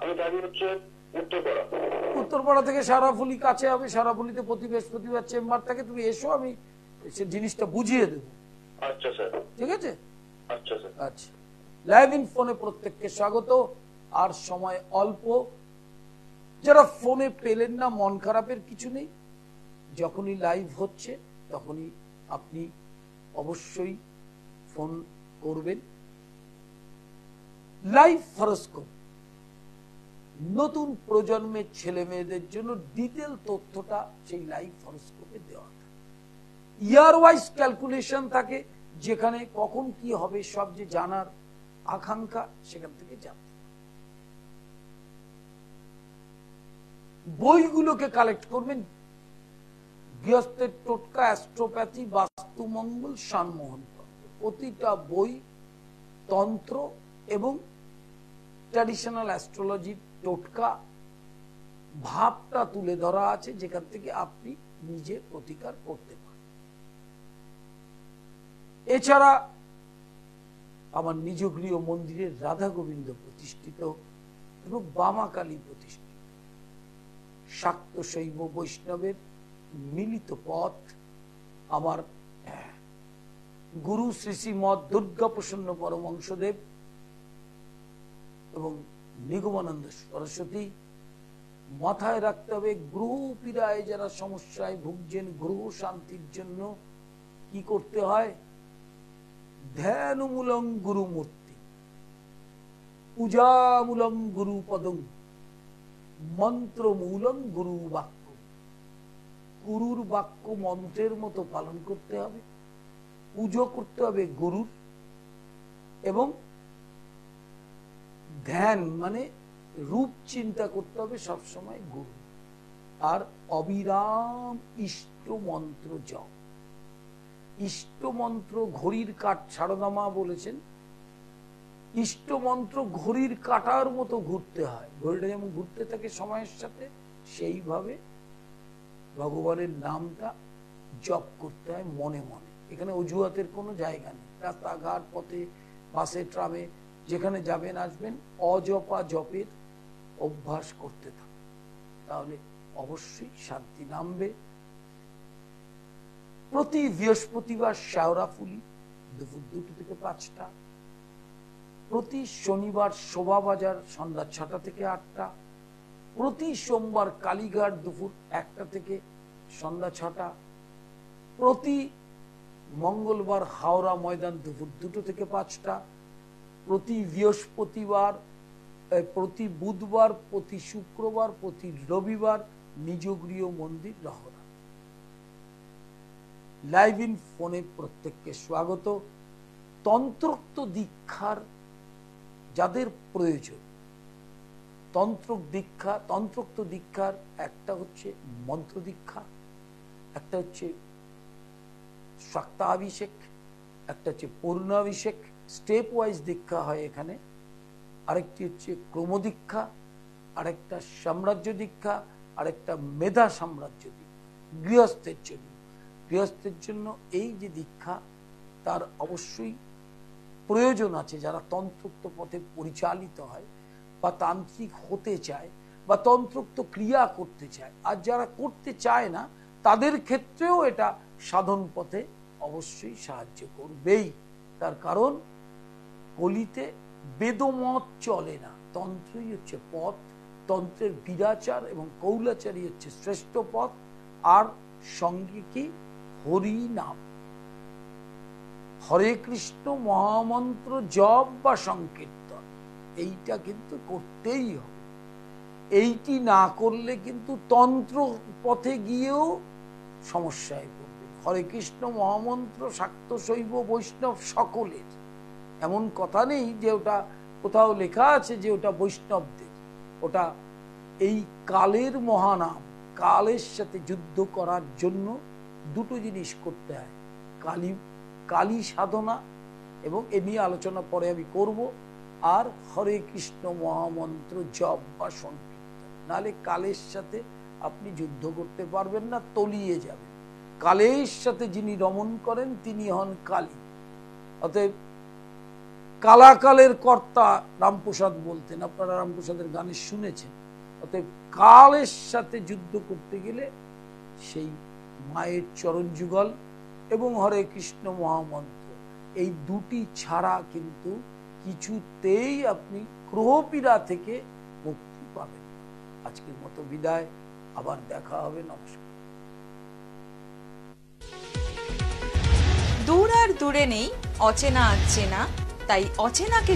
আমি থাকি হচ্ছে উত্তরপাড়া। উত্তরপাড়া থেকে সারাফুলি কাছে হবে, সারাফুলিতে প্রতি বৃহস্পতিবার চেম্বার থাকে, তুমি এসো, আমি সে জিনিসটা বুঝিয়ে দেবো। আচ্ছা স্যার, ঠিক আছে? আচ্ছা স্যার। আচ্ছা, লাইভ ইন ফোনে প্রত্যেককে স্বাগত। আর সময় অল্প, যারা ফোনে পেলেন না, মন খারাপের কিছু নেই। যখনই লাইভ হচ্ছে তখনই আপনি অবশ্যই ফোন করবেন। লাইভ হরোস্কোপ নতুন প্রজন্মের ছেলে মেয়েদের জন্য ডিটেল তথ্যটা সেই লাইভ হরোস্কোপে দেওয়া থাকে। ইয়ার ওয়াইজ ক্যালকুলেশন থাকে, যেখানে কখন কি হবে সব যে জানার আকাঙ্ক্ষা, সেখান থেকে জানতে। বইগুলোকে কালেক্ট করবেন, গৃহস্থের টোটকা, অ্যাস্ট্রোপ্যাথি, বাস্তুমঙ্গল, সানমোহন তন্ত্র, প্রতিটা বই তন্ত্র এবং ট্র্যাডিশনাল অ্যাস্ট্রোলজির টোটকা ভাবটা তুলে ধরা আছে, যেখান থেকে আপনি নিজে প্রতিকার করতে পারেন। এছাড়া আমার নিজ গৃহ মন্দিরের রাধা গোবিন্দ প্রতিষ্ঠিত এবং বামাকালী প্রতিষ্ঠিত, শাক্ত শৈব বৈষ্ণবের মিলিত পথ, আমার গুরু শ্রী শ্রীমৎ দুর্গা প্রসন্ন পরমহংসদেব এবং নিগমানন্দ সরস্বতী। মাথায় রাখতে হবে, গ্রহ পীড়ায় যারা সমস্যায় ভুগছেন, গ্রহ শান্তির জন্য কি করতে হয়? ধ্যানমূলং গুরুমূর্তি, পূজামূলং গুরু পদং, মন্ত্রমূলং গুরু বাক্য। গুরুর বাক্য মন্ত্রের মতো পালন করতে হবে, পুজো করতে হবে গুরুর, এবং ধ্যান মানে রূপ চিন্তা করতে হবে সবসময় গুরু। আর অবিরাম ইষ্ট মন্ত্র জপ। ইষ্ট মন্ত্র ঘড়ির কাঠ, সারদামা বলেছেন ইষ্ট মন্ত্র ঘড়ির কাঁটার মতো ঘুরতে হয়, ঘড়িটা যেমন ঘুরতে থাকে সময়ের সাথে, সেইভাবে ভগবানের নামটা জপ করতে হয় মনে মনে। এখানে অজুহাতের কোনো জায়গা নেই। রাস্তাঘাট, পথে, বাসে, ট্রামে যেখানে যাবেন আসবেন, অজপা জপের অভ্যাস করতে থাকুন, তাহলে অবশ্যই শান্তি নামবে। প্রতি বৃহস্পতিবার শেওড়াফুলি দুপুর 2টা থেকে 5টা, প্রতি শনিবার শোভাবাজার সন্ধ্যা 6টা থেকে 8টা, প্রতি সোমবার কালীঘাট দুপুর 1টা থেকে সন্ধ্যা 6টা, প্রতি মঙ্গলবার হাওড়া ময়দান দুপুর 2টো থেকে 5টা, প্রতি বৃহস্পতিবার, প্রতি বুধবার, প্রতি শুক্রবার, প্রতি রবিবার নিজ গৃহ মন্দির রহরা। লাইভ ইন ফোনে প্রত্যেককে স্বাগত। তন্ত্রোক্ত দীক্ষার যাদের প্রয়োজন, তন্ত্রোক্ত দীক্ষার একটা হচ্ছে মন্ত্র দীক্ষা, একটা হচ্ছে শাক্তাভিষেক, একটা হচ্ছে পূর্ণাভিষেক, স্টেপ ওয়াইজ দীক্ষা হয় এখানে, আরেকটি হচ্ছে ক্রমদীক্ষা, আরেকটা সাম্রাজ্য দীক্ষা, আরেকটা মেধা সাম্রাজ্য দীক্ষা। গৃহস্থের জন্য এই যে দীক্ষা, তার অবশ্যই প্রয়োজন আছে যারা তন্ত্রোক্ত পথে পরিচালিত হয় বা তান্ত্রিক হতে চায় বা তন্ত্রোক্ত ক্রিয়া করতে চায়। আর যারা করতে চায় না তাদের ক্ষেত্রেও এটা সাধন পথে অবশ্যই সাহায্য করবেই। তার কারণ কলিতে বেদমত চলে না, তন্ত্রই হচ্ছে পথ। তন্ত্রের বীরাচার এবং কৌলাচারই হচ্ছে শ্রেষ্ঠ পথ। আর সঙ্গে কি হরি নাম, হরে কৃষ্ণ মহামন্ত্র জপ বা সংকীর্তন, এইটা কিন্তু করতেই হবে। এইটি না করলে কিন্তু তন্ত্র পথে গিয়েও সমস্যায় পড়বে। হরে কৃষ্ণ মহামন্ত্র শাক্ত শৈব বৈষ্ণব সকলের, এমন কথা নেই যে ওটা কোথাও লেখা আছে যে ওটা বৈষ্ণবদের। ওটা এই কালের মহানাম। কালের সাথে যুদ্ধ করার জন্য দুটো জিনিস করতে হয়, কালী সাধনা, এবং এ নিয়ে আলোচনা পরে আমি করব, আর হরে কৃষ্ণ মহামন্ত্র জপ বা সংকীর্তন। নাহলে কালের সাথে আপনি যুদ্ধ করতে পারবেন না, তলিয়ে যাবেন। কালের সাথে যিনি রমণ করেন তিনি হন কালী। অতএব কালাকালের কর্তা রামপ্রসাদ বলতেন, আপনারা রামপ্রসাদের গানে শুনেছেন। অতএব কালের সাথে যুদ্ধ করতে গেলে সেই মায়ের চরণ যুগল এবং হরে কৃষ্ণ মহামন্ত্র, এই দুটি ছাড়া কিন্তু কিছুতেই আপনি গ্রহপীড়া থেকে মুক্তি পাবেন। আজকের মতো বিদায়, আবার দেখা হবে। নমস্কার। দূর আর দূরে নেই অচেনা আচেনা, তাই অচেনাকে